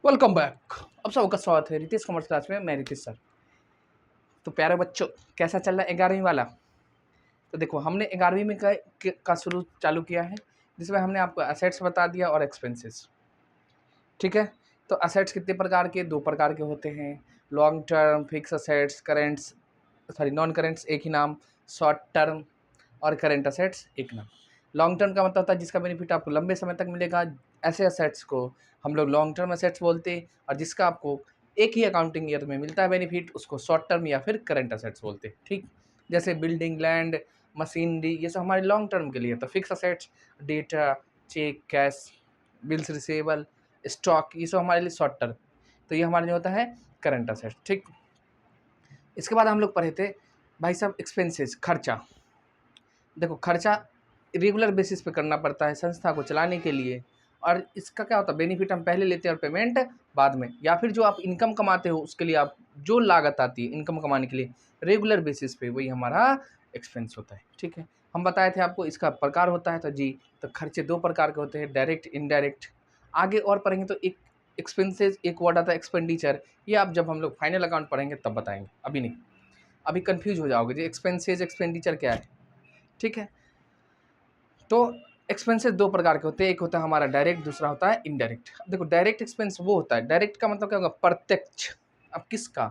Welcome back. अब सबका स्वागत है रितेश कॉमर्स क्लास में। मैं रितेश सर। तो प्यारे बच्चों, कैसा चल रहा है 11वीं वाला? तो देखो, हमने 11वीं में का शुरू चालू किया है, जिसमें हमने आपको असेट्स बता दिया और एक्सपेंसेस। ठीक है। तो असेट्स कितने प्रकार के? 2 प्रकार के होते हैं, long term fix assets, currents sorry non currents एक ही नाम, शॉर्ट टर्म और करेंट असेट्स एक नाम। लॉन्ग टर्म का मतलब होता है जिसका बेनिफिट आपको लंबे समय तक मिलेगा। ऐसे असेट्स को हम लोग लॉन्ग टर्म असेट्स बोलते हैं, और जिसका आपको एक ही अकाउंटिंग ईयर में मिलता है बेनिफिट, उसको शॉर्ट टर्म या फिर करेंट असेट्स बोलते हैं। ठीक, जैसे बिल्डिंग, लैंड, मशीनरी, ये सब हमारे लॉन्ग टर्म के लिए। तो fix assets data, check, cash, bills receivable, stock, ये सब हमारे लिए शॉर्ट टर्म। तो ये हमारे लिए होता है करंट असेट्स। ठीक, इसके बाद हम लोग पढ़े थे भाई साहब एक्सपेंसेस, खर्चा। देखो, खर्चा रेगुलर बेसिस पे करना पड़ता है संस्था को चलाने के लिए, और इसका क्या होता है, बेनिफिट हम पहले लेते हैं और पेमेंट बाद में। या फिर जो आप इनकम कमाते हो उसके लिए आप जो लागत आती है इनकम कमाने के लिए रेगुलर बेसिस पे, वही हमारा एक्सपेंस होता है। ठीक है, हम बताए थे आपको इसका प्रकार होता है। तो जी, तो खर्चे 2 प्रकार के होते हैं, डायरेक्ट, इनडायरेक्ट। आगे और पढ़ेंगे तो एक एक्सपेंसेस, एक वर्ड आता है एक्सपेंडिचर। ये आप जब हम लोग फाइनल अकाउंट पढ़ेंगे तब बताएंगे, अभी नहीं। अभी कंफ्यूज हो जाओगे जी एक्सपेंसेस एक्सपेंडिचर क्या है। ठीक है, तो एक्सपेंसेस 2 प्रकार के होते हैं, एक होता है हमारा डायरेक्ट, दूसरा होता है इनडायरेक्ट। देखो, डायरेक्ट एक्सपेंस वो होता है, डायरेक्ट का मतलब क्या होगा, प्रत्यक्ष। अब किसका?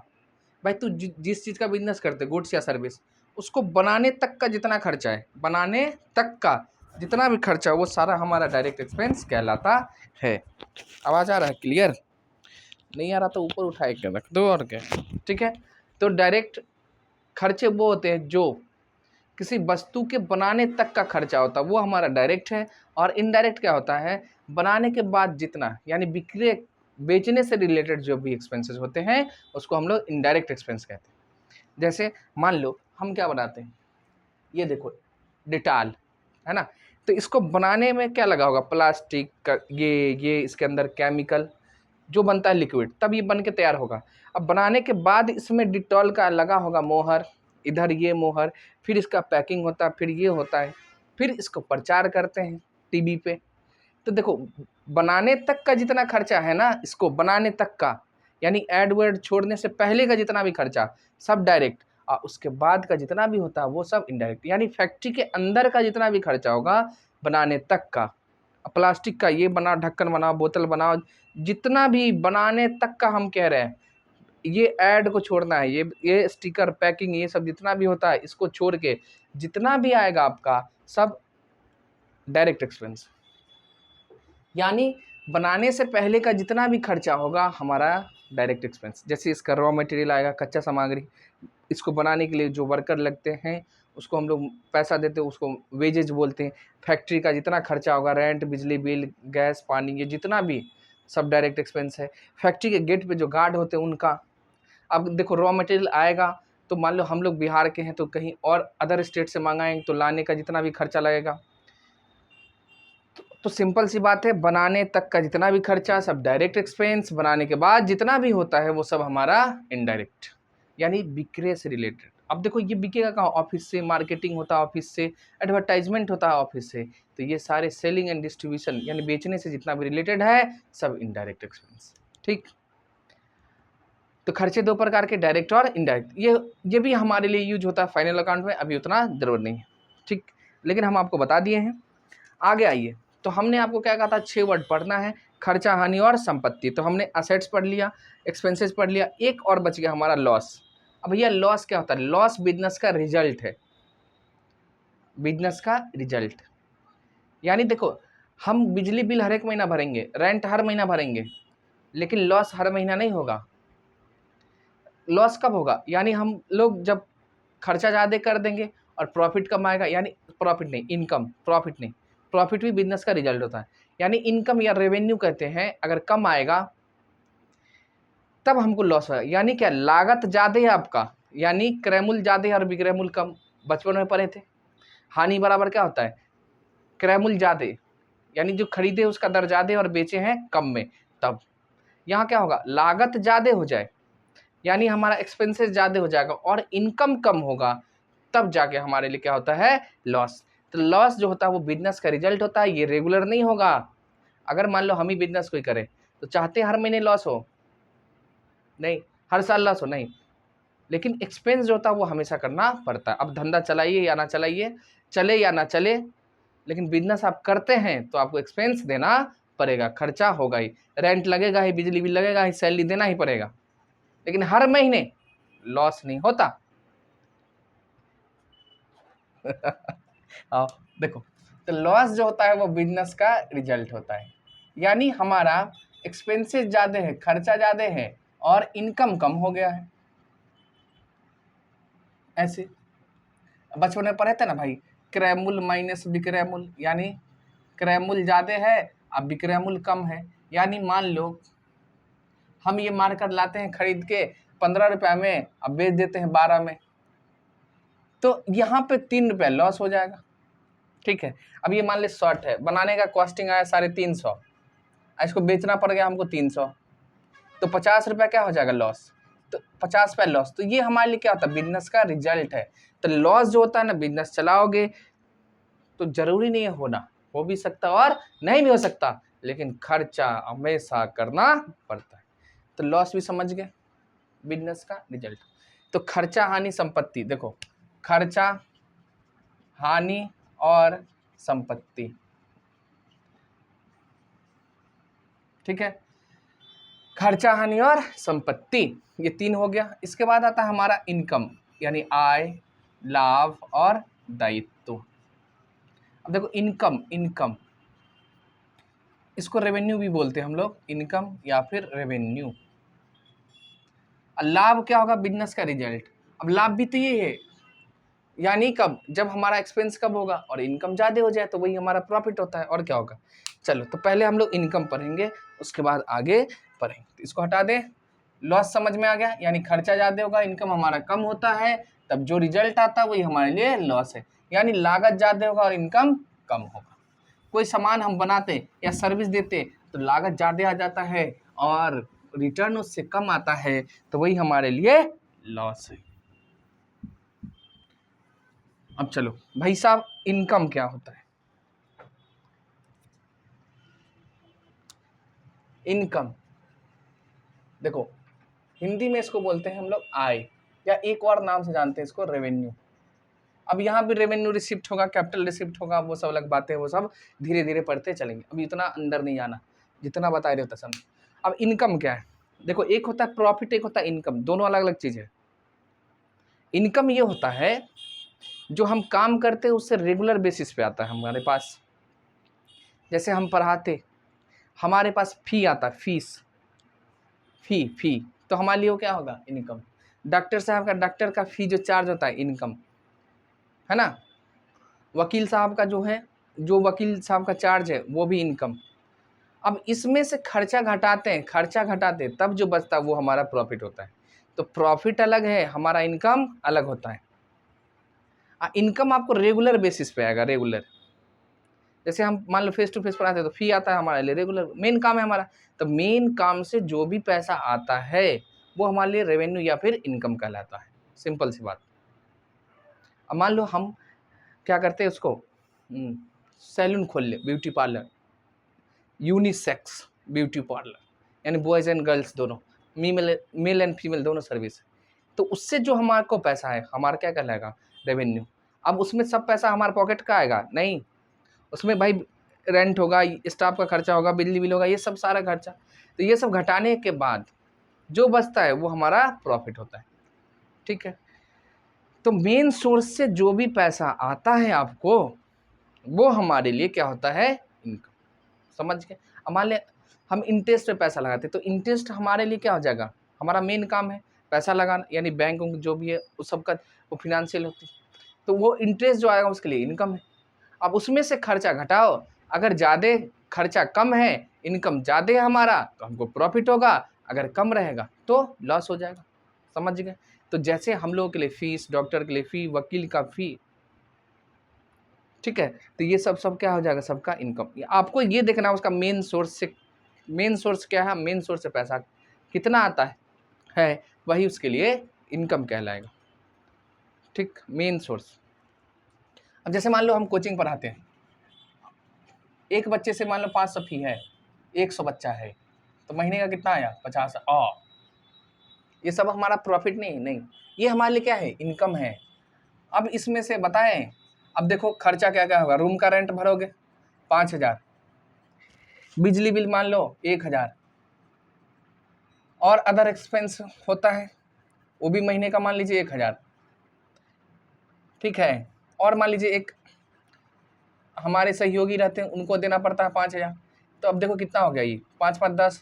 भाई तू जिस चीज़ का बिजनेस करते, गुड्स या सर्विस, उसको बनाने तक का जितना खर्चा है, बनाने तक का जितना भी खर्चा है, वो सारा हमारा डायरेक्ट एक्सपेंस कहलाता है। आवाज़ आ रहा है क्लियर? नहीं आ रहा तो ऊपर उठा के रख दो, और क्या। ठीक है, तो डायरेक्ट खर्चे वो होते हैं जो किसी वस्तु के बनाने तक का खर्चा होता है, वो हमारा डायरेक्ट है। और इनडायरेक्ट क्या होता है, बनाने के बाद जितना, यानी बिक्री, बेचने से रिलेटेड जो भी एक्सपेंसेस होते हैं उसको हम लोग इनडायरेक्ट एक्सपेंस कहते हैं। जैसे मान लो हम क्या बनाते हैं, ये देखो डिटाल, है ना। तो इसको बनाने में क्या लगा होगा, प्लास्टिक का ये इसके अंदर केमिकल जो बनता है लिक्विड, तब ये बन के तैयार होगा। अब बनाने के बाद इसमें डिटॉल का लगा होगा मोहर, इधर ये मोहर, फिर इसका पैकिंग होता है, फिर ये होता है, फिर इसको प्रचार करते हैं टीवी पे। तो देखो, बनाने तक का जितना खर्चा है ना, इसको बनाने तक का, यानी एड वर्ड छोड़ने से पहले का जितना भी खर्चा, सब डायरेक्ट, और उसके बाद का जितना भी होता है वो सब इनडायरेक्ट। यानी फैक्ट्री के अंदर का जितना भी खर्चा होगा बनाने तक का, प्लास्टिक का ये बनाओ, ढक्कन बनाओ, बोतल बनाओ, जितना भी बनाने तक का हम कह रहे हैं, ये ऐड को छोड़ना है, ये स्टिकर, पैकिंग, ये सब जितना भी होता है इसको छोड़ के जितना भी आएगा आपका सब डायरेक्ट एक्सपेंस। यानी बनाने से पहले का जितना भी खर्चा होगा हमारा डायरेक्ट एक्सपेंस। जैसे इसका रॉ मटेरियल आएगा, कच्चा सामग्री, इसको बनाने के लिए जो वर्कर लगते हैं उसको हम लोग पैसा देते हैं, उसको वेजेज बोलते हैं। फैक्ट्री का जितना खर्चा होगा, रेंट, बिजली बिल, गैस, पानी, ये जितना भी सब डायरेक्ट एक्सपेंस है। फैक्ट्री के गेट पे जो गार्ड होते हैं उनका। अब देखो, रॉ मटेरियल आएगा तो मान लो हम लोग बिहार के हैं तो कहीं और अदर स्टेट से मंगाएंगे तो लाने का जितना भी खर्चा लगेगा। तो सिंपल सी बात है, बनाने तक का जितना भी खर्चा सब डायरेक्ट एक्सपेंस, बनाने के बाद जितना भी होता है वो सब हमारा इनडायरेक्ट, यानी बिक्री से रिलेटेड। अब देखो, ये बिकेगा कहाँ, ऑफिस से, मार्केटिंग होता है ऑफिस से, एडवर्टाइजमेंट होता है ऑफिस से। तो ये सारे सेलिंग एंड डिस्ट्रीब्यूशन, यानी बेचने से जितना भी रिलेटेड है सब इनडायरेक्ट एक्सपेंस। ठीक, तो खर्चे 2 प्रकार के, डायरेक्ट और इनडायरेक्ट। ये भी हमारे लिए यूज होता है फाइनल अकाउंट में, अभी उतना जरूरत नहीं है। ठीक, लेकिन हम आपको बता दिए हैं। आगे आइए, तो हमने आपको क्या कहा था, 6 वर्ड पढ़ना है, खर्चा, हानि और संपत्ति। तो हमने असेट्स पढ़ लिया, एक्सपेंसेस पढ़ लिया, एक और बच गया हमारा लॉस। अब भैया लॉस क्या होता है? लॉस बिजनेस का रिजल्ट है, बिजनेस का रिजल्ट। यानी देखो, हम बिजली बिल हर एक महीना भरेंगे, रेंट हर महीना भरेंगे, लेकिन लॉस हर महीना नहीं होगा। लॉस कब होगा? यानी हम लोग जब खर्चा ज़्यादा कर देंगे और प्रॉफिट कम आएगा, यानी प्रॉफिट नहीं, इनकम, प्रॉफिट नहीं, प्रॉफिट भी बिजनेस का रिजल्ट होता है। यानी इनकम या रेवेन्यू कहते हैं, अगर कम आएगा तब हमको लॉस होगा। यानी क्या, लागत ज़्यादा है आपका, यानी क्रयमूल्य ज़्यादा है और विक्रयमूल्य कम। बचपन में पढ़े थे, हानि बराबर क्या होता है, क्रयमूल्य ज़्यादा, यानी जो खरीदे उसका दर ज़्यादा और बेचे हैं कम में। तब यहाँ क्या होगा, लागत ज़्यादा हो जाए, यानी हमारा एक्सपेंसेस ज़्यादा हो जाएगा और इनकम कम होगा, तब जाके हमारे लिए क्या होता है, लॉस। तो लॉस जो होता है वो बिजनेस का रिजल्ट होता है, ये रेगुलर नहीं होगा। अगर मान लो हम ही बिजनेस कोई करें, तो चाहते हर महीने लॉस हो नहीं, हर साल लॉस हो नहीं, लेकिन एक्सपेंस जो होता है वो हमेशा करना पड़ता है। अब धंधा चलाइए या ना चलाइए, चले या ना चले, लेकिन बिजनेस आप करते हैं तो आपको एक्सपेंस देना पड़ेगा, खर्चा होगा ही, रेंट लगेगा ही, बिजली बिल लगेगा ही, सैलरी देना ही पड़ेगा, लेकिन हर महीने लॉस नहीं होता। देखो, तो लॉस जो होता है वो बिजनेस का रिजल्ट होता है, यानी हमारा एक्सपेंसेस ज़्यादा है, खर्चा ज़्यादा है और इनकम कम हो गया है। ऐसे बचपन में पढ़े थे ना भाई, क्रयमूल माइनस विक्रयमूल, यानी क्रयमूल ज़्यादा है अब विक्रयमूल कम है, यानी मान लो हम ये मार्कर लाते हैं खरीद के 15 रुपये में, अब बेच देते हैं 12 में, तो यहाँ पे 3 रुपये लॉस हो जाएगा। ठीक है, अब ये मान ले शर्ट है, बनाने का कॉस्टिंग आया 350, इसको बेचना पड़ गया हमको 300, तो 50 रुपये क्या हो जाएगा लॉस, तो 50 रुपये लॉस। तो ये हमारे लिए क्या होता है, बिजनेस का रिजल्ट है। तो लॉस जो होता है ना, बिजनेस चलाओगे तो जरूरी नहीं है होना, हो भी सकता और नहीं भी हो सकता, लेकिन खर्चा हमेशा करना पड़ता है। तो लॉस भी समझ गए, बिजनेस का रिजल्ट। तो खर्चा हानि संपत्ति, देखो खर्चा हानि और संपत्ति, ठीक है, खर्चा हानि और संपत्ति, ये 3 हो गया। इसके बाद आता है हमारा इनकम, यानी आय, लाभ और दायित्व। अब देखो इनकम, इनकम इसको रेवेन्यू भी बोलते हैं हम लोग, इनकम या फिर रेवेन्यू। लाभ क्या होगा, बिजनेस का रिजल्ट। अब लाभ भी तो ये है, यानी कब, जब हमारा एक्सपेंस कब होगा और इनकम ज़्यादा हो जाए तो वही हमारा प्रॉफिट होता है, और क्या होगा। चलो, तो पहले हम लोग इनकम पढ़ेंगे, उसके बाद आगे पढ़ेंगे। तो इसको हटा दें, लॉस समझ में आ गया, यानी खर्चा ज़्यादा होगा, इनकम हमारा कम होता है, तब जो रिजल्ट आता है वही हमारे लिए लॉस है, यानी लागत ज़्यादा होगा और इनकम कम होगा। कोई सामान हम बनाते या सर्विस देते तो लागत ज़्यादा आ जाता है और रिटर्न उससे कम आता है, तो वही हमारे लिए लॉस है। अब चलो भाई साहब, इनकम क्या होता है। इनकम देखो, हिंदी में इसको बोलते हैं हम लोग आय, या एक और नाम से जानते हैं इसको, रेवेन्यू। अब यहाँ भी रेवेन्यू रिसिप्ट होगा, कैपिटल रिसिप्ट होगा, वो सब अलग बातें, वो सब धीरे धीरे पढ़ते चलेंगे, अभी इतना अंदर नहीं जाना, जितना बता रहे होता समझ। अब इनकम क्या है, देखो एक होता है प्रॉफिट, एक होता है इनकम, दोनों अलग अलग चीज़ है। इनकम ये होता है जो हम काम करते हैं उससे रेगुलर बेसिस पे आता है हमारे पास। जैसे हम पढ़ाते, हमारे पास फी आता है, फीस, फी, तो हमारे लिए वो क्या होगा, इनकम। डॉक्टर साहब का, डॉक्टर का फी जो चार्ज होता है, इनकम है ना। वकील साहब का जो है, जो वकील साहब का चार्ज है वो भी इनकम। अब इसमें से खर्चा घटाते हैं, खर्चा घटाते तब जो बचता है वो हमारा प्रॉफिट होता है। तो प्रॉफिट अलग है, हमारा इनकम अलग होता है। इनकम आपको रेगुलर बेसिस पे आएगा, रेगुलर। जैसे हम मान लो फेस टू फेस पढ़ाते हैं तो फी आता है हमारे लिए, रेगुलर मेन काम है हमारा, तो मेन काम से जो भी पैसा आता है वो हमारे लिए रेवेन्यू या फिर इनकम कहलाता है, सिंपल सी बात। अब मान लो हम क्या करते हैं, उसको सैलून खोल ले, beauty parlour, unisex beauty parlour, यानी बॉयज़ एंड गर्ल्स दोनों, मेल एंड फीमेल दोनों सर्विस, तो उससे जो हमारे को पैसा है हमारा क्या कहलाएगा, रेवेन्यू। अब उसमें सब पैसा हमारे पॉकेट का आएगा नहीं, उसमें भाई रेंट होगा, स्टाफ का खर्चा होगा, बिजली बिल होगा, ये सब सारा खर्चा, तो ये सब घटाने के बाद जो बचता है वो हमारा प्रॉफिट होता है, ठीक है। तो मेन सोर्स से जो भी पैसा आता है आपको वो हमारे लिए क्या होता है, इनकम, समझ गए। हमारे हम इंटरेस्ट पे पैसा लगाते, तो इंटरेस्ट हमारे लिए क्या हो जाएगा, हमारा मेन काम है पैसा लगाना, यानी बैंक जो भी है उस सब का वो फिनेंशियल होती है, तो वो इंटरेस्ट जो आएगा उसके लिए इनकम है। अब उसमें से खर्चा घटाओ, अगर ज़्यादा खर्चा कम है, इनकम ज़्यादा है हमारा, तो हमको प्रॉफिट होगा, अगर कम रहेगा तो लॉस हो जाएगा, समझ गए। तो जैसे हम लोगों के लिए फीस, डॉक्टर के लिए फ़ी, वकील का फ़ी, ठीक है, तो ये सब क्या हो जाएगा, सबका इनकम। आपको ये देखना है उसका मेन सोर्स से, मेन सोर्स क्या है, मेन सोर्स से पैसा कितना आता है वही उसके लिए इनकम कहलाएगा, ठीक, मेन सोर्स। अब जैसे मान लो हम कोचिंग पढ़ाते हैं, एक बच्चे से मान लो 500 फी है, 100 बच्चा है, तो महीने का कितना आया 50। ये सब हमारा प्रॉफिट नहीं, ये हमारे लिए क्या है, इनकम है। अब इसमें से बताएं, अब देखो खर्चा क्या क्या होगा। रूम का रेंट भरोगे 5,000, बिजली बिल मान लो 1,000, और अदर एक्सपेंस होता है वो भी महीने का मान लीजिए 1,000, ठीक है। और मान लीजिए एक हमारे सहयोगी रहते हैं, उनको देना पड़ता है 5,000। तो अब देखो कितना हो गया, ये 5 5 10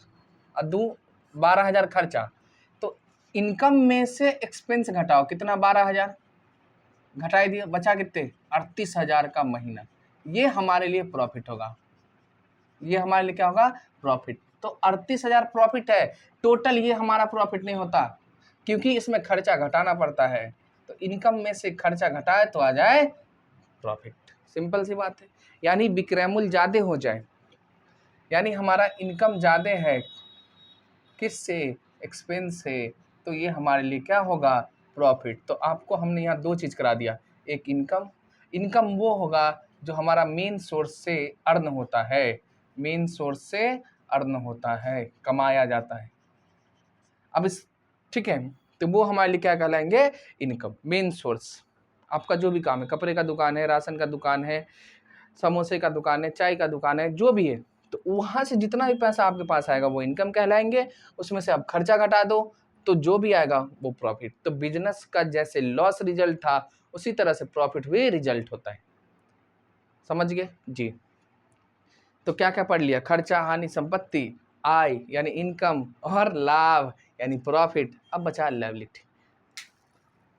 और 2 12,000 खर्चा। तो इनकम में से एक्सपेंस घटाओ, कितना 12,000 घटाई दिया, बचा कितने 38,000 का महीना। ये हमारे लिए प्रॉफिट होगा, ये हमारे लिए क्या होगा, प्रॉफिट। तो 38,000 प्रॉफिट है टोटल, ये हमारा प्रॉफिट नहीं होता क्योंकि इसमें खर्चा घटाना पड़ता है। तो इनकम में से खर्चा घटाए तो आ जाए प्रॉफिट, सिंपल सी बात है। यानी बिक्रेमुल ज़्यादा हो जाए, यानी हमारा इनकम ज़्यादा है किससे, एक्सपेंस से, तो ये हमारे लिए क्या होगा, प्रॉफिट। तो आपको हमने यहाँ 2 चीज़ करा दिया, एक इनकम वो होगा जो हमारा मेन सोर्स से अर्न होता है, मेन सोर्स से अर्न होता है, कमाया जाता है। अब इस ठीक है, तो वो हमारे लिए क्या कहलाएंगे, इनकम, मेन सोर्स। आपका जो भी काम है, कपड़े का दुकान है, राशन का दुकान है, समोसे का दुकान है, चाय का दुकान है, जो भी है, तो वहाँ से जितना भी पैसा आपके पास आएगा वो इनकम कहलाएंगे। उसमें से आप खर्चा घटा दो तो जो भी आएगा वो प्रॉफिट। तो बिजनेस का जैसे लॉस रिजल्ट था उसी तरह से प्रॉफिट भी रिजल्ट होता है, समझ गए जी। तो क्या क्या पढ़ लिया, खर्चा, हानि, संपत्ति, आय यानी इनकम, और लाभ यानी प्रॉफिट। अब बचा लायबिलिटी,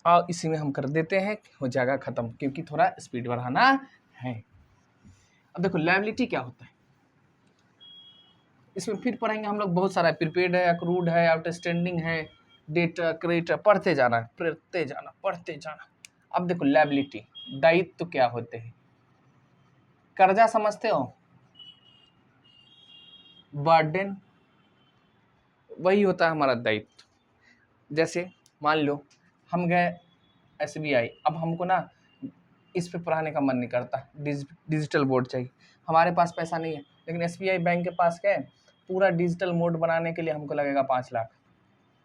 और इसी में हम कर देते हैं, हो जाएगा खत्म, क्योंकि थोड़ा स्पीड बढ़ाना है। अब देखो लायबिलिटी क्या होता है, इसमें फिर पढ़ेंगे हम लोग, बहुत सारा है, प्रीपेड है, अक्रूड है, आउटस्टैंडिंग है, डेट, क्रेडिट, पढ़ते जाना पढ़ते जाना। अब देखो लायबिलिटी, दायित्व तो क्या होते हैं, कर्जा समझते हो, बर्डन, वही होता है हमारा दायित्व। जैसे मान लो हम गए SBI, अब हमको ना इस पे पढ़ाने का मन नहीं करता, डिजिटल बोर्ड चाहिए, हमारे पास पैसा नहीं है, लेकिन SBI बैंक के पास गए, पूरा डिजिटल मोड बनाने के लिए हमको लगेगा 5 लाख।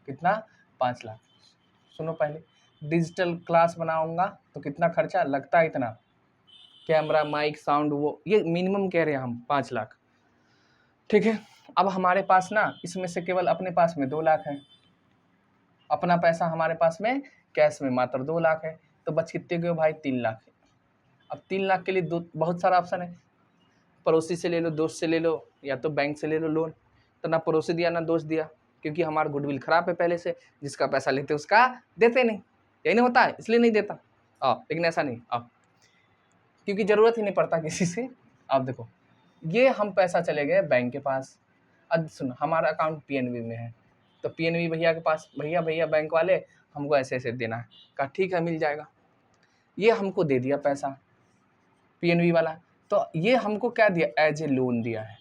कितना, 5 लाख। सुनो पहले, डिजिटल क्लास बनाऊंगा तो कितना खर्चा लगता है, इतना, कैमरा, माइक, साउंड, वो ये मिनिमम कह रहे हैं हम 5 लाख, ठीक है। अब हमारे पास ना इसमें से केवल अपने पास में 2 लाख है, अपना पैसा हमारे पास में कैश में मात्र 2 लाख है, तो बच कितने गए भाई, 3 लाख है। अब 3 लाख के लिए बहुत सारा ऑप्शन है, पड़ोसी से ले लो, दोस्त से ले लो, या तो बैंक से ले लो लोन। तो ना पड़ोसी दिया ना दोस्त दिया, क्योंकि हमारा गुडविल खराब है पहले से, जिसका पैसा लेते उसका देते नहीं, यही नहीं होता है, इसलिए नहीं देता। लेकिन ऐसा नहीं, क्योंकि ज़रूरत ही नहीं पड़ता किसी से। अब देखो ये हम पैसा चले गए बैंक के पास, अब सुनो हमारा अकाउंट PNB में है, तो PNB भैया के पास, भैया बैंक वाले हमको ऐसे ऐसे देना है, कहा ठीक है मिल जाएगा, ये हमको दे दिया पैसा PNB वाला, तो ये हमको क्या दिया, एज ए लोन दिया है,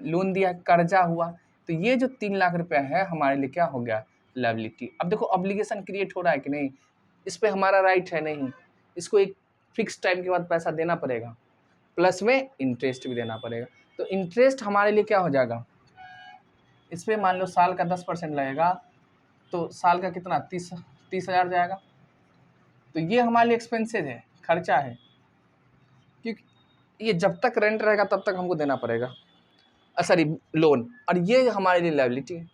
लोन दिया, कर्जा हुआ। तो ये जो 3 लाख रुपया है हमारे लिए क्या हो गया, लायबिलिटी। अब देखो ऑब्लिगेशन क्रिएट हो रहा है कि नहीं, इस पे हमारा राइट है नहीं, इसको एक फिक्स टाइम के बाद पैसा देना पड़ेगा, प्लस में इंटरेस्ट भी देना पड़ेगा। तो इंटरेस्ट हमारे लिए क्या हो जाएगा, इस पर मान लो साल का 10% लगेगा, तो साल का कितना 30,000 जाएगा। तो ये हमारे लिए एक्सपेंसेस है, खर्चा है, क्योंकि ये जब तक रेंट रहेगा तब तक हमको देना पड़ेगा, सॉरी लोन, और ये हमारे लिए लायबिलिटी है।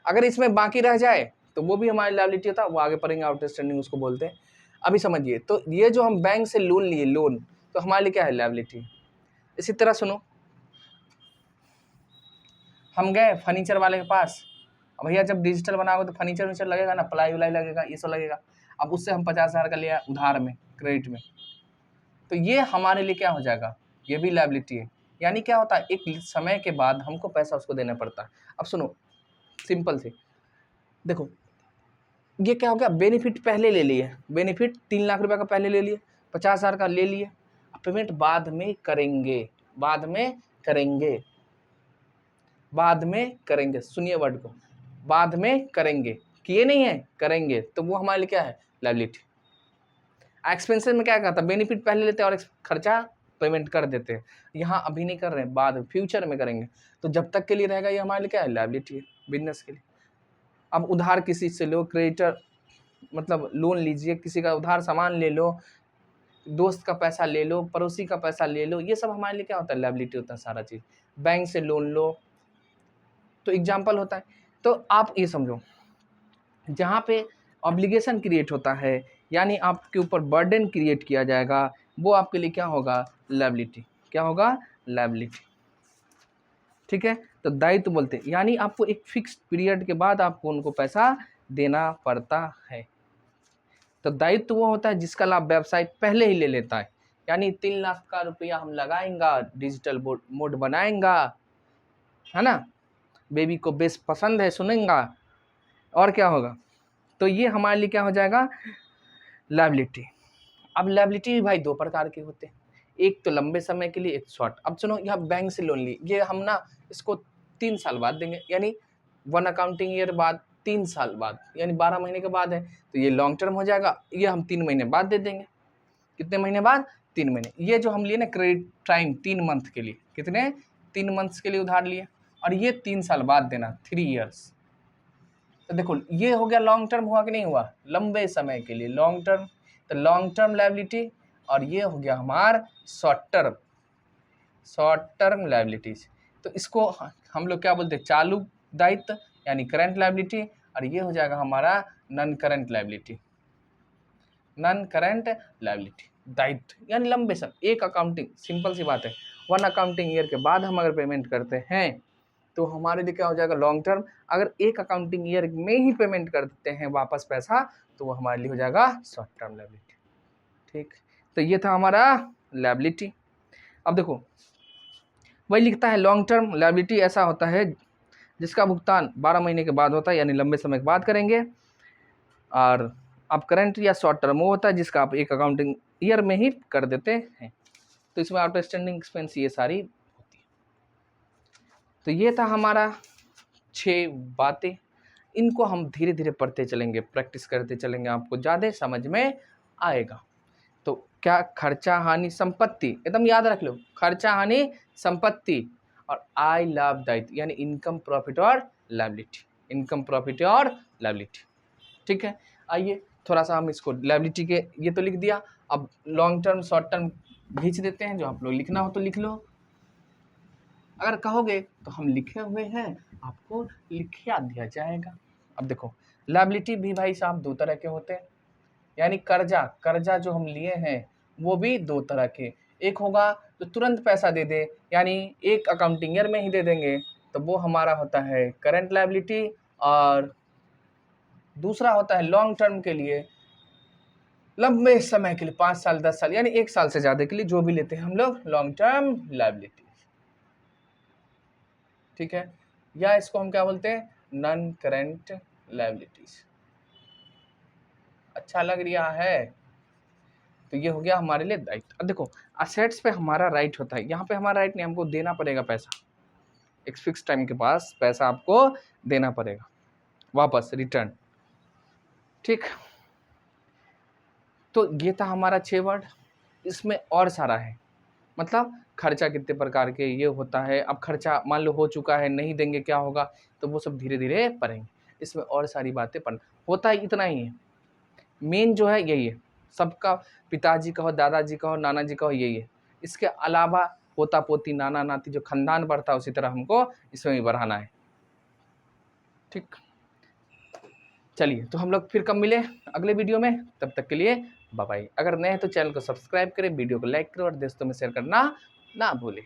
अगर इसमें बाकी रह जाए तो वो भी हमारी लायबिलिटी होता है, वो आगे पढ़ेंगे, आउटस्टैंडिंग उसको बोलते हैं। अभी समझिए, तो ये जो हम बैंक से लोन लिए, लोन तो हमारे लिए क्या है, लायबिलिटी। इसी तरह सुनो, हम गए फर्नीचर वाले के पास, भैया जब डिजिटल बनाओगे तो फर्नीचर लगेगा ना, प्लाई उलाई लगेगा, ये सब लगेगा। अब उससे हम 50,000 का लिया उधार में, क्रेडिट में, तो ये हमारे लिए क्या हो जाएगा, ये भी लायबिलिटी है। यानी क्या होता है, एक समय के बाद हमको पैसा उसको देना पड़ता है। अब सुनो सिंपल से देखो, ये क्या हो गया, बेनिफिट पहले ले लिए, बेनिफिट 3 लाख रुपए का पहले ले लिए, 50,000 का ले लिए, पेमेंट बाद में करेंगे, बाद में करेंगे, बाद में करेंगे, सुनिए वर्ड को, बाद में करेंगे, किए नहीं है, करेंगे, तो वो हमारे लिए क्या है, लायबिलिटी। एक्सपेंसेस में क्या कहता है, बेनिफिट पहले लेते हैं और खर्चा पेमेंट कर देते हैं, यहाँ अभी नहीं कर रहे हैं, बाद फ्यूचर में करेंगे। तो जब तक के लिए रहेगा ये हमारे लिए क्या है, लायबिलिटी है बिजनेस के लिए। अब उधार किसी से लो, क्रेडिटर मतलब लोन लीजिए, किसी का उधार सामान ले लो, दोस्त का पैसा ले लो, पड़ोसी का पैसा ले लो, ये सब हमारे लिए क्या होता है, लायबिलिटी होता है सारा चीज़। बैंक से लोन लो, तो एग्जाम्पल होता है। तो आप ये समझो, जहाँ पे ऑब्लिगेशन क्रिएट होता है, यानी आपके ऊपर बर्डन क्रिएट किया जाएगा, वो आपके लिए क्या होगा, लायबिलिटी। क्या होगा, लायबिलिटी। ठीक है, तो दायित्व बोलते हैं, यानी आपको एक फिक्स्ड पीरियड के बाद आपको उनको पैसा देना पड़ता है। तो दायित्व वो होता है जिसका लाभ व्यवसाय पहले ही ले लेता है, यानी 3 लाख का रुपया हम लगाएंगा, डिजिटल मोड बनाएंगा, है ना, बेबी को बेस पसंद है, सुनेंगा, और क्या होगा, तो ये हमारे लिए क्या हो जाएगा, लायबिलिटी। अब लायबिलिटी भी भाई 2 प्रकार के होते हैं, एक तो लंबे समय के लिए, एक शॉर्ट। अब सुनो, यहाँ बैंक से लोन ली, ये हम ना इसको 3 साल बाद देंगे, यानी 1 अकाउंटिंग ईयर बाद, 3 साल बाद, यानी 12 महीने के बाद है, तो ये लॉन्ग टर्म हो जाएगा, ये हम 3 महीने बाद दे देंगे। कितने महीने बाद, 3 महीने। ये जो हम लिए ना क्रेडिट टाइम 3 मंथ के लिए, कितने, 3 मंथ्स के लिए उधार लिए, और ये 3 साल बाद देना, 3 ईयर्स। तो देखो ये हो गया लॉन्ग टर्म, हुआ कि नहीं हुआ, लंबे समय के लिए लॉन्ग टर्म, तो लॉन्ग टर्म लायबिलिटी। और ये हो गया हमारा शॉर्ट टर्म लायबिलिटीज। तो इसको हम लोग क्या बोलते हैं, चालू दायित्व यानी करंट लायबिलिटी, और ये हो जाएगा हमारा non current liability. Non current liability दायित्व यानी लंबे समय, एक अकाउंटिंग, सिंपल सी बात है, 1 अकाउंटिंग ईयर के बाद हम अगर पेमेंट करते हैं तो हमारे लिए क्या हो जाएगा, लॉन्ग टर्म। अगर एक अकाउंटिंग ईयर में ही पेमेंट कर देते हैं वापस पैसा, तो वो हमारे लिए हो जाएगा शॉर्ट टर्म लायबिलिटी। ठीक, तो ये था हमारा लायबिलिटी। अब देखो वही लिखता है, लॉन्ग टर्म लायबिलिटी ऐसा होता है जिसका भुगतान 12 महीने के बाद होता है, यानी लंबे समय के बाद करेंगे। और अब करंट या शॉर्ट टर्म वो होता है जिसका आप एक अकाउंटिंग ईयर में ही कर देते हैं। तो इसमें आउटस्टैंडिंग एक्सपेंस ये सारी होती है। तो ये था हमारा 6 बातें, इनको हम धीरे धीरे पढ़ते चलेंगे, प्रैक्टिस करते चलेंगे, आपको ज़्यादा समझ में आएगा। तो क्या, खर्चा हानि संपत्ति, एकदम याद रख लो, खर्चा हानि संपत्ति, और आय लाभ दायित्व यानी इनकम प्रॉफिट और लायबिलिटी, इनकम प्रॉफिट और लायबिलिटी। ठीक है, आइए थोड़ा सा हम इसको लायबिलिटी के ये तो लिख दिया, अब लॉन्ग टर्म शॉर्ट टर्म खींच देते हैं, जो आप लोग लिखना हो तो लिख लो, अगर कहोगे तो हम लिखे हुए हैं, आपको लिखा दिया जाएगा। अब देखो लायबिलिटी भी भाई साहब 2 तरह के होते हैं, यानी कर्जा जो हम लिए हैं वो भी 2 तरह के, एक होगा तो तुरंत पैसा दे दे, यानी एक अकाउंटिंग ईयर में ही दे देंगे, तो वो हमारा होता है करंट लायबिलिटी, और दूसरा होता है लॉन्ग टर्म के लिए, लंबे समय के लिए, 5 साल 10 साल, यानी 1 साल से ज़्यादा के लिए जो भी लेते हैं हम लोग, लॉन्ग टर्म लायबिलिटी। ठीक है, या इसको हम क्या बोलते हैं, नॉन करंट लायबिलिटीज। अच्छा लग रहा है, तो ये हो गया हमारे लिए दायित्व। अब देखो असेट्स पे हमारा राइट होता है, यहाँ पे हमारा राइट नहीं, हमको देना पड़ेगा पैसा, एक फिक्स टाइम के पास पैसा आपको देना पड़ेगा वापस, रिटर्न। ठीक, तो ये था हमारा 6 वर्ड, इसमें और सारा है, मतलब खर्चा कितने प्रकार के ये होता है, अब खर्चा मान लो हो चुका है, नहीं देंगे क्या होगा, तो वो सब धीरे धीरे पढ़ेंगे, इसमें और सारी बातें पढ़ना होता है, इतना ही है, मेन जो है यही है, सबका पिताजी कहो, दादाजी कहो, नाना जी कहो, यही है, इसके अलावा पोता पोती, नाना नाती, जो खानदान बढ़ता है उसी तरह हमको इसमें भी बढ़ाना है। ठीक, चलिए तो हम लोग फिर कब मिले अगले वीडियो में, तब तक के लिए बाय बाय। अगर नए हैं तो चैनल को सब्सक्राइब करें, वीडियो को लाइक करें, और दोस्तों में शेयर करना ना भूलें।